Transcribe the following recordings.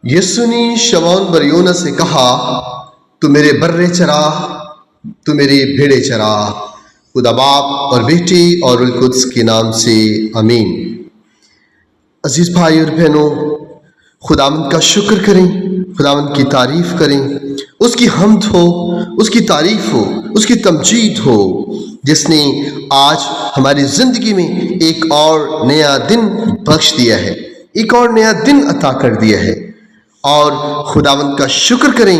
यीशु ने शमौन बरयोना से कहा, तू मेरे बर्रे चरा, तू मेरी भेड़े चरा। खुदा बाप और बेटी और रूह कुद्स के नाम से आमीन। अजीज भाई और बहनों, खुदावंद का शुक्र करें, खुदावंद की तारीफ करें, उसकी हम्द हो, उसकी तारीफ हो, उसकी तमजीद हो, जिसने आज हमारी जिंदगी में एक और नया दिन बख्श दिया है, एक और नया दिन अता कर दिया है। और खुदावंद का शुक्र करें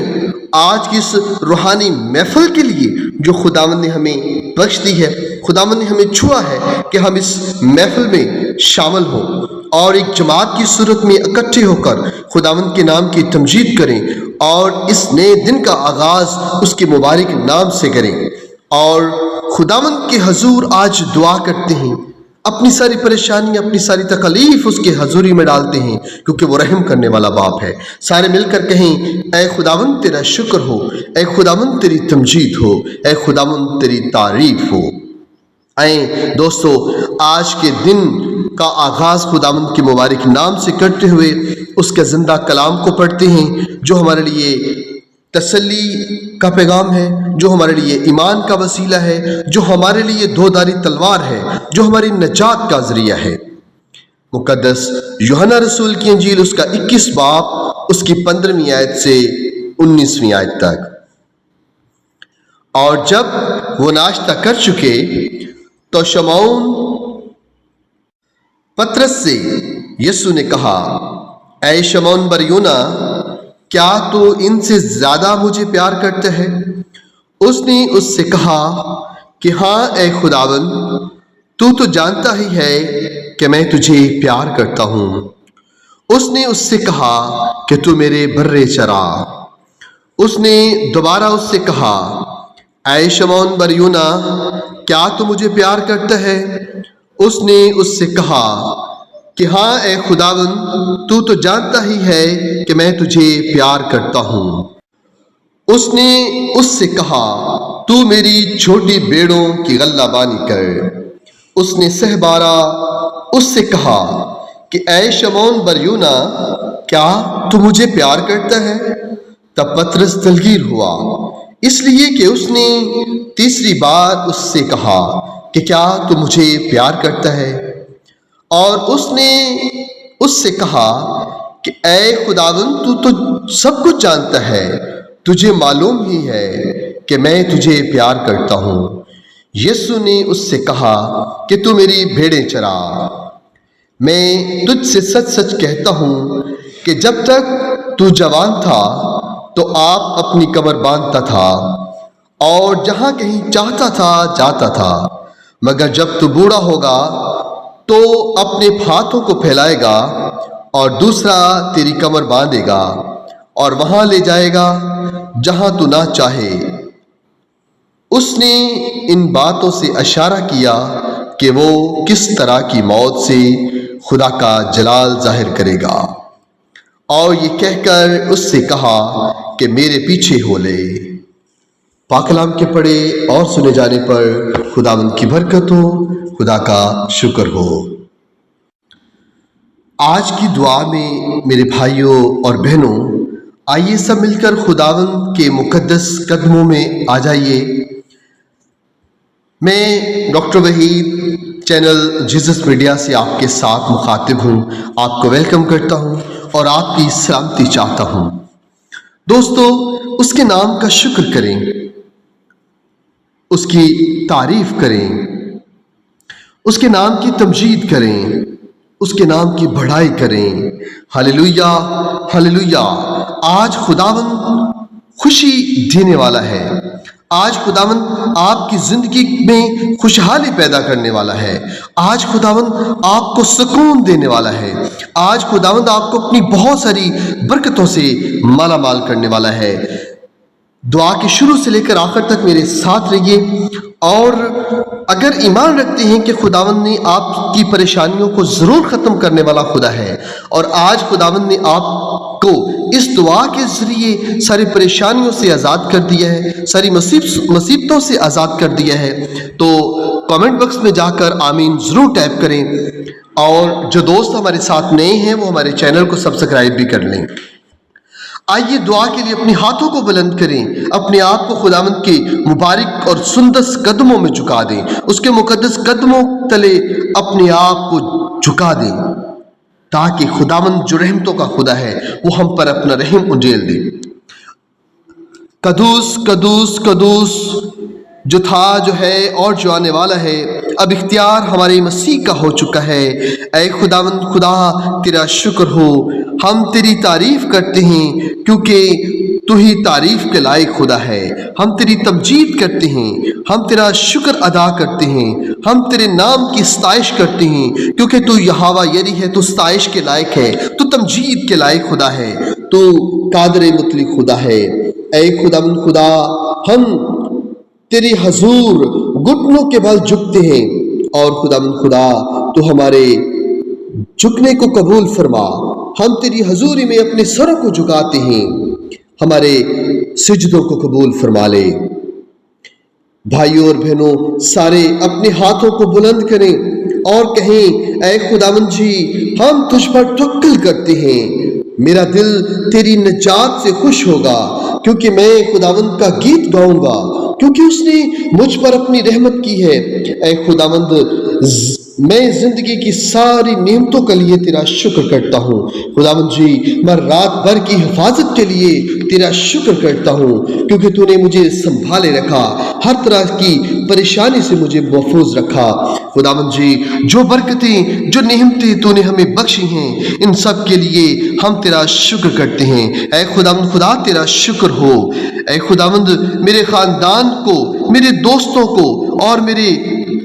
आज की इस रूहानी महफिल के लिए जो खुदावंद ने हमें बख्श दी है, खुदावंद ने हमें छुआ है कि हम इस महफिल में शामिल हों और एक जमात की सूरत में इकट्ठे होकर खुदावंद के नाम की तमजीद करें और इस नए दिन का आगाज उसके मुबारक नाम से करें। और खुदावंद के हजूर आज दुआ करते हैं, अपनी सारी परेशानियां, अपनी सारी तकलीफ उसके हजूरी में डालते हैं, क्योंकि वो रहम करने वाला बाप है। सारे मिलकर कहें, ऐ खुदावंद तेरा शुक्र हो, ऐ खुदावंद तेरी तमजीद हो, ऐ खुदावंद तेरी तारीफ हो। आए दोस्तों, आज के दिन का आगाज खुदावंद के मुबारक नाम से करते हुए उसके जिंदा कलाम को पढ़ते हैं, जो हमारे लिए तसल्ली का पैगाम है, जो हमारे लिए ईमान का वसीला है, जो हमारे लिए दोधारी तलवार है, जो हमारी नजात का जरिया है। मुकद्दस यूहन्ना रसूल की इंजील उसका 21 बाब उसकी 15वीं आयत से 19वीं आयत तक। और जब वो नाश्ता कर चुके तो शमौन पतरस से यीशु ने कहा, ऐ शमौन बरयोना, क्या तू इनसे ज्यादा मुझे प्यार करता है? उसने उससे कहा कि हाँ ऐ खुदावंद, तू तो जानता ही है कि मैं तुझे प्यार करता हूँ। उसने उससे कहा कि तू मेरे बर्रे चरा। उसने दोबारा उससे कहा, ऐ शमौन बरयोना, क्या तू मुझे प्यार करता है? उसने उससे कहा कि हाँ ऐ खुदावंद, तू तो जानता ही है कि मैं तुझे प्यार करता हूँ। उसने उससे कहा, तू मेरी छोटी भेड़ों की गल्लाबानी कर। उसने सहबारा उससे कहा कि ऐ शमौन बरयोना, क्या तू मुझे प्यार करता है? तब पतरस दिलगीर हुआ, इसलिए कि उसने तीसरी बार उससे कहा कि क्या तू मुझे प्यार करता है? और उसने उससे कहा कि ऐ खुदावंद, तू तो सब कुछ जानता है, तुझे मालूम ही है कि मैं तुझे प्यार करता हूँ। यीशु ने उससे कहा कि तू मेरी भेड़ें चरा। मैं तुझसे सच सच कहता हूँ कि जब तक तू जवान था तो आप अपनी कमर बांधता था और जहाँ कहीं चाहता था जाता था, मगर जब तू बूढ़ा होगा तो अपने हाथों को फैलाएगा और दूसरा तेरी कमर बांधेगा और वहां ले जाएगा जहां तू ना चाहे। उसने इन बातों से इशारा किया कि वो किस तरह की मौत से खुदा का जलाल जाहिर करेगा, और ये कहकर उससे कहा कि मेरे पीछे हो ले। पाक कलाम के पढ़े और सुने जाने पर खुदावंद की बरकत हो, खुदा का शुक्र हो। आज की दुआ में मेरे भाइयों और बहनों, आइए सब मिलकर खुदावंद के मुकद्दस कदमों में आ जाइए। मैं doctor Waheed channel Jesus media से आपके साथ मुखातिब हूँ, आपको वेलकम करता हूँ और आपकी सलामती चाहता हूँ। दोस्तों, उसके नाम का शुक्र करें, उसकी तारीफ करें, उसके नाम की तमजीद करें, उसके नाम की बढ़ाई करें। Hallelujah, hallelujah. आज खुदावंद खुशी देने वाला है। आज खुदावंद आपकी जिंदगी में खुशहाली पैदा करने वाला है। आज खुदावंद आपको सुकून देने वाला है। आज खुदावंद आपको अपनी बहुत सारी बरकतों से माला माल करने वाला है। दुआ के शुरू से लेकर आखिर तक मेरे साथ रहिए, और अगर ईमान रखते हैं कि खुदावंद ने आपकी परेशानियों को जरूर खत्म करने वाला खुदा है, और आज खुदावंद ने आपको इस दुआ के जरिए सारी परेशानियों से आज़ाद कर दिया है, सारी मुसीबतों से आज़ाद कर दिया है, तो कमेंट बॉक्स में जाकर आमीन जरूर टाइप करें। और जो दोस्त हमारे साथ नए हैं वो हमारे चैनल को सब्सक्राइब भी कर लें। آئیے دعا کے لیے اپنے ہاتھوں کو بلند کریں، اپنے آپ کو خداوند کے مبارک اور سندس قدموں میں جھکا دیں، اس کے مقدس قدموں تلے اپنے آپ کو جھکا دیں، تاکہ خداوند جو رحمتوں کا خدا ہے وہ ہم پر اپنا رحم انجیل دے۔ قدوس قدوس قدوس جو تھا، جو ہے اور جو آنے والا ہے، اب اختیار ہمارے مسیح کا ہو چکا ہے۔ اے خداوند خدا، تیرا شکر ہو، ہم تیری تعریف کرتے ہیں کیونکہ تو ہی تعریف کے لائق خدا ہے۔ ہم تیری تمجید کرتے ہیں، ہم تیرا شکر ادا کرتے ہیں، ہم تیرے نام کی ستائش کرتے ہیں کیونکہ تو یہوہ یری ہے، تو ستائش کے لائق ہے، تو تمجید کے لائق خدا ہے، تو قادر مطلق خدا ہے۔ اے خداوند خدا، ہم تیری حضور گھٹنوں کے بل جھکتے ہیں، اور خداوند خدا تو ہمارے جھکنے کو قبول فرما۔ ہم تیری حضوری میں اپنے سروں کو جھکاتے ہیں، ہمارے سجدوں کو قبول فرما لے۔ بھائیوں اور بہنوں، سارے اپنے ہاتھوں کو بلند کریں اور کہیں، اے خداوند جی، ہم تجھ پر توکل کرتے ہیں، میرا دل تیری نجات سے خوش ہوگا، کیونکہ میں خداوند کا گیت گاؤں گا، کیونکہ اس نے مجھ پر اپنی رحمت کی ہے۔ اے خداوند، میں زندگی کی ساری نعمتوں کے لیے تیرا شکر کرتا ہوں۔ خداوند جی، میں رات بھر کی حفاظت کے لیے تیرا شکر کرتا ہوں، کیونکہ تو نے مجھے سنبھالے رکھا، ہر طرح کی پریشانی سے مجھے محفوظ رکھا۔ خداوند جی، جو برکتیں، جو نعمتیں تو نے ہمیں بخشی ہیں، ان سب کے لیے ہم تیرا شکر کرتے ہیں۔ اے خداوند خدا، تیرا شکر ہو۔ اے خداوند، میرے خاندان کو، میرے دوستوں کو اور میرے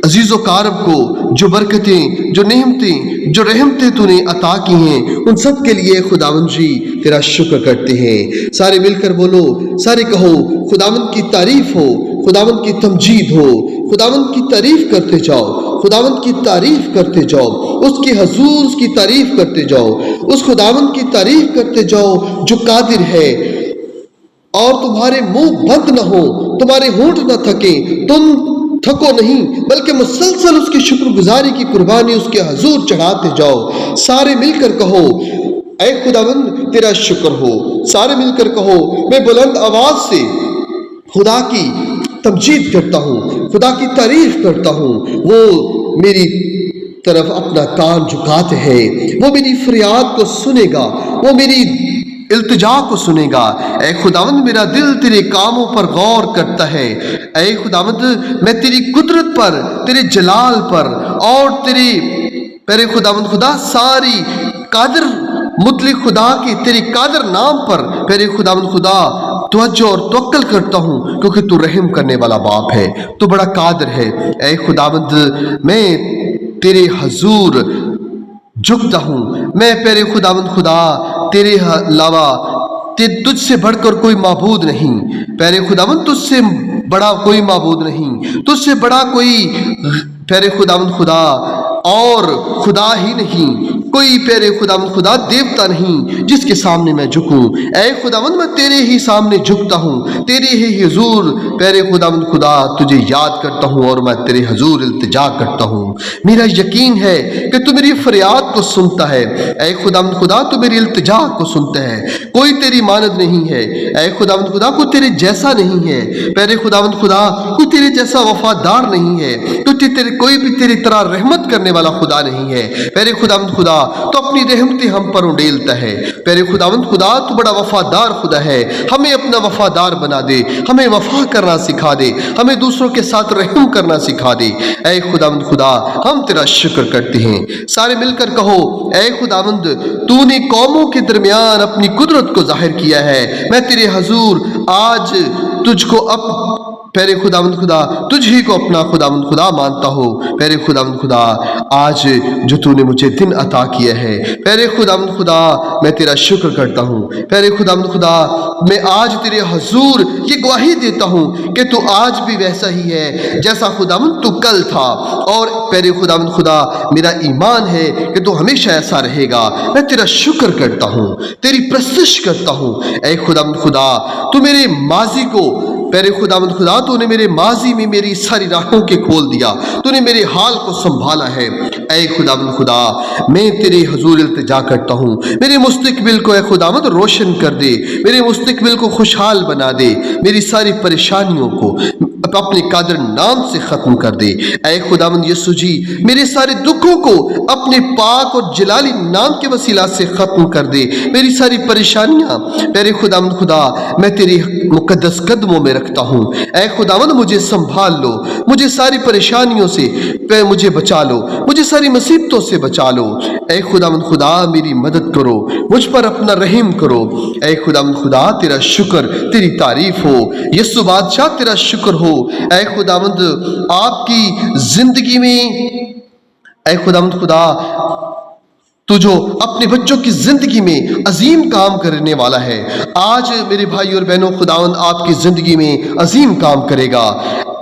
عزیز و قارب کو جو برکتیں، جو نعمتیں، جو رحمتیں تو نے عطا کی ہیں، ان سب کے لیے خداوند جی تیرا شکر کرتے ہیں۔ سارے مل کر بولو، سارے کہو، خداوند کی تعریف ہو، خداوند کی تمجید ہو، خداوند کی تعریف کرتے جاؤ، خداوند کی تعریف کرتے جاؤ، اس کی حضور اس کی تعریف کرتے جاؤ، اس خداوند کی تعریف کرتے جاؤ جو قادر ہے، اور تمہارے منہ بند نہ ہو، تمہارے ہونٹ نہ تھکیں، تم تھکو نہیں، بلکہ مسلسل اس کی شکر گزاری کی قربانی اس کے حضور چڑھاتے جاؤ۔ سارے مل کر کہو، اے خداوند تیرا شکر ہو۔ سارے مل کر کہو، میں بلند آواز سے خدا کی تمجید کرتا ہوں، خدا کی تعریف کرتا ہوں، وہ میری طرف اپنا کان جھکاتے ہیں، وہ میری فریاد کو سنے گا، وہ میری التجا کو سنے گا۔ اے خداوند، میرا دل تیرے کاموں پر غور کرتا ہے۔ اے خداوند، میں تیری قدرت پر، تیرے جلال پر اور تیرے خداوند خدا ساری قادر مطلق خدا کے تیرے قادر نام پر میرے خداوند خدا توجہ اور توکل کرتا ہوں، کیونکہ تو رحم کرنے والا باپ ہے، تو بڑا قادر ہے۔ اے خداوند، میں تیرے حضور جھکتا ہوں، میں پیارے خداوند خدا تیرے علاوہ تجھ سے بڑھ کر کوئی معبود نہیں، پیارے خداوند تجھ سے بڑا کوئی معبود نہیں، تجھ سے بڑا کوئی پیارے خداوند خدا اور خدا ہی نہیں، کوئی پیارے خداوند خدا دیوتا نہیں جس کے سامنے میں جھکوں۔ اے خداوند، میں تیرے ہی سامنے جھکتا ہوں، تیرے ہی حضور پیارے خداوند خدا تجھے یاد کرتا ہوں، اور میں تیرے حضور التجا کرتا ہوں۔ میرا یقین ہے کہ تو میری فریاد کو سنتا ہے۔ اے خداوند خدا، تو میری التجا کو سنتا ہے۔ کوئی تیری مانند نہیں ہے، اے خداوند خدا، کوئی تیرے جیسا نہیں ہے، پیارے خداوند خدا کوئی تیرے جیسا وفادار نہیں ہے، کوئی بھی تیری طرح رحمت کرنے والا خدا نہیں ہے۔ پیارے خداوند خدا، تو اپنی رحمتیں ہم پر اڈیلتا ہے۔ پیارے خداوند خدا، تو بڑا وفادار خدا ہے، ہمیں اپنا وفادار بنا دے، ہمیں وفا کرنا سکھا دے، ہمیں دوسروں کے ساتھ رحم کرنا سکھا دے۔ اے خداوند خدا، ہم تیرا شکر کرتے ہیں۔ سارے مل کر کہو، اے خداوند، تو نے قوموں کے درمیان اپنی قدرت کو ظاہر کیا ہے۔ میں تیرے حضور آج تجھ کو پیارے خداوند خدا تجھ ہی کو اپنا خداوند خدا مانتا ہو۔ پیارے خداوند خدا، آج جو تو نے مجھے دن عطا کیا ہے، پیارے خداوند خدا میں تیرا شکر کرتا ہوں۔ پیارے خداوند خدا، میں آج تیرے حضور یہ گواہی دیتا ہوں کہ تو آج بھی ویسا ہی ہے جیسا خداوند تو کل تھا، اور پیارے خداوند خدا میرا ایمان ہے کہ تو ہمیشہ ایسا رہے گا۔ میں تیرا شکر کرتا ہوں، تیری پرستش کرتا ہوں۔ اے خداوند خدا، تو میرے ماضی کو प्यारे खुदावंद खुदा, तूने मेरे माजी में मेरी सारी राहों के खोल दिया, तूने मेरे हाल को संभाला है। ऐ खुदावंद खुदा, मैं तेरे हुजूर इल्तिजा करता हूँ, मेरे मुस्तकबिल को ऐ खुदावंद रोशन कर दे, मेरे मुस्तकबिल को खुशहाल बना दे, मेरी सारी परेशानियों को अपने कादर नाम से ख़त्म कर दे। ऐ खुदावंद यीशु जी, मेरे सारे दुखों को अपने पाक और जलाली नाम के वसीला से ख़त्म कर दे। मेरी सारी परेशानियाँ प्यारे खुदावंद खुदा मैं तेरे मुक़द्दस कदमों में रखता हूँ। ऐ खुदावंद मुझे संभाल लो, मुझे सारी परेशानियों से मुझे बचा लो, मुझे सारी मुसीबतों से बचा लो। ऐ खुदावंद खुदा मेरी मदद करो, मुझ पर अपना रहम करो। ऐ खुदावंद खुदा तेरा शुक्र, तेरी तारीफ हो। यीशु बादशाह तेरा शुक्र हो। ऐ खुदावंद आपकी जिंदगी में, ऐ खुदावंद खुदा तू जो अपने बच्चों की जिंदगी में अजीम काम करने वाला है, आज मेरे भाई और बहनों खुदावंद आपकी जिंदगी में अजीम काम करेगा।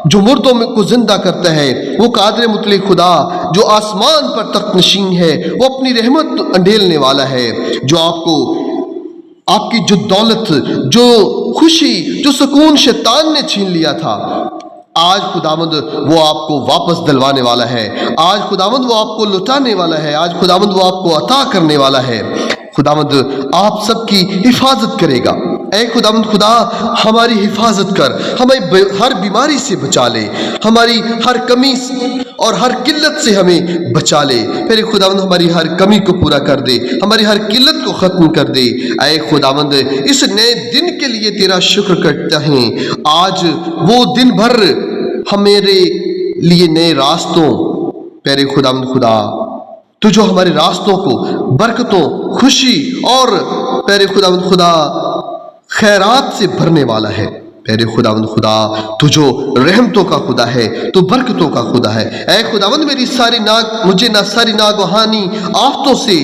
जो मुर्दों में को जिंदा करता है वो कादर मुतलक खुदा जो आसमान पर तख्त नशीन है, वो अपनी रहमत अंडेलने वाला है। जो आपको आपकी जो दौलत, जो खुशी, जो सुकून शैतान ने छीन लिया था, आज खुदावंद वो आपको वापस दिलवाने वाला है। आज खुदावंद वो आपको लुटाने वाला है। आज खुदावंद वो आपको अता करने वाला है। खुदावंद आप सबकी हिफाजत करेगा। ऐ खुदावंद खुदा हमारी हिफाजत कर, हमें हर बीमारी से बचा ले, हमारी हर कमी और हर किल्लत से हमें बचा ले। फिर खुदावंद हमारी हर कमी को पूरा कर दे, हमारी हर किल्लत को ख़त्म कर दे। ऐ खुदावंद इस नए दिन के लिए तेरा शुक्र करते हैं। आज वो दिन भर हमारे लिए नए रास्तों, प्यारे खुदावंद खुदा तू जो हमारे रास्तों को बरकतों, खुशी और प्यारे खुदावंद खुदा खैरात से भरने वाला है। प्यारे खुदावंद खुदा तू जो रहमतों का खुदा है, तू बरकतों का खुदा है। ऐ खुदावंद मुझे सारी नागहानी आफतों से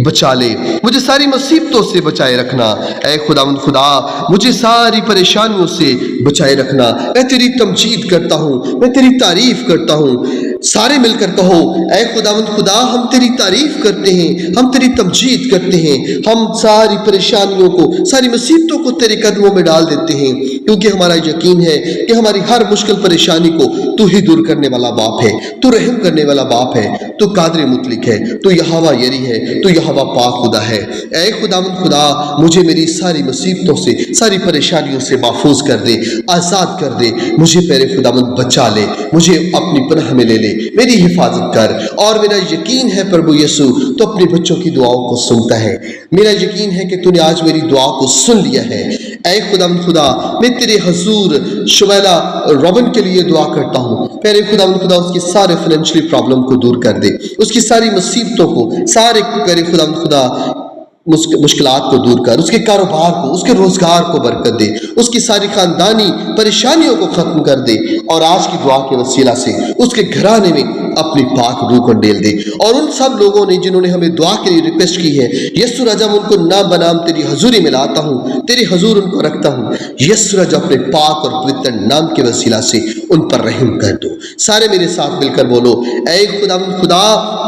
बचा ले, मुझे सारी मुसीबतों से बचाए रखना। ऐ खुदावंद खुदा मुझे सारी परेशानियों से बचाए रखना। मैं तेरी तमजीद करता हूँ, मैं तेरी तारीफ करता हूँ। सारे मिलकर कहो, ऐ खुदावंद खुदा हम तेरी तारीफ करते हैं, हम तेरी तमजीद करते हैं। हम सारी परेशानियों को, सारी मुसीबतों को तेरे कदमों में डाल देते हैं, क्योंकि हमारा यकीन है कि हमारी हर मुश्किल परेशानी को तू ही दूर करने वाला बाप है, तू रहम करने वाला बाप है, तू कादर मुतलक है, तू यहोवा यरी है, तू यहोवा पाक खुदा है। ऐ खुदावंद खुदा मुझे मेरी सारी मुसीबतों से, सारी परेशानियों से महफूज कर दे, आज़ाद कर दे। मुझे प्यारे खुदावंद बचा ले, मुझे अपनी पनाह में ले ले, मेरी हिफाजत कर। और मेरा यकीन है प्रभु यीशु तो अपने बच्चों की दुआओं को सुनता है। मेरा यकीन है कि तूने आज मेरी दुआ को सुन लिया है। ऐ खुदावंद खुदा मैं तेरे हुजूर शुबैला रॉबिन के लिए दुआ करता हूँ। प्यारे खुदावंद खुदा उसकी सारे फाइनेंशियली प्रॉब्लम को दूर कर दे, उसकी सारी मुसीबतों को, सारे प्यारे खुदावंद खुदा मुश्किलात को दूर कर, उसके कारोबार को, उसके रोजगार को बरकत दे, उसकी सारी खानदानी परेशानियों को खत्म कर दे। और आज की दुआ के वसीला से उसके घराने में अपनी पाक रूह को डेल दे। और उन सब लोगों ने जिन्होंने हमें दुआ के लिए रिक्वेस्ट की है, यस्सु राजा मैं उनको नाम बनाम तेरी हजूरी में लाता हूँ, तेरे हजूर उनको रखता हूँ। यस्सु राजा अपने पाक और पवित्र नाम के वसीला से उन पर रहम कर दो। सारे मेरे साथ मिलकर बोलो, ऐ खुदावंद खुदा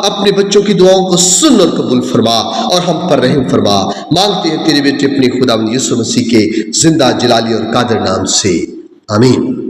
अपने बच्चों की दुआओं को सुन और कबूल फरमा और हम पर रहम फरमा। मांगते हैं तेरे बेटे अपने खुदावंद यीशु मसीह के जिंदा जलाली और कादर नाम से, आमीन।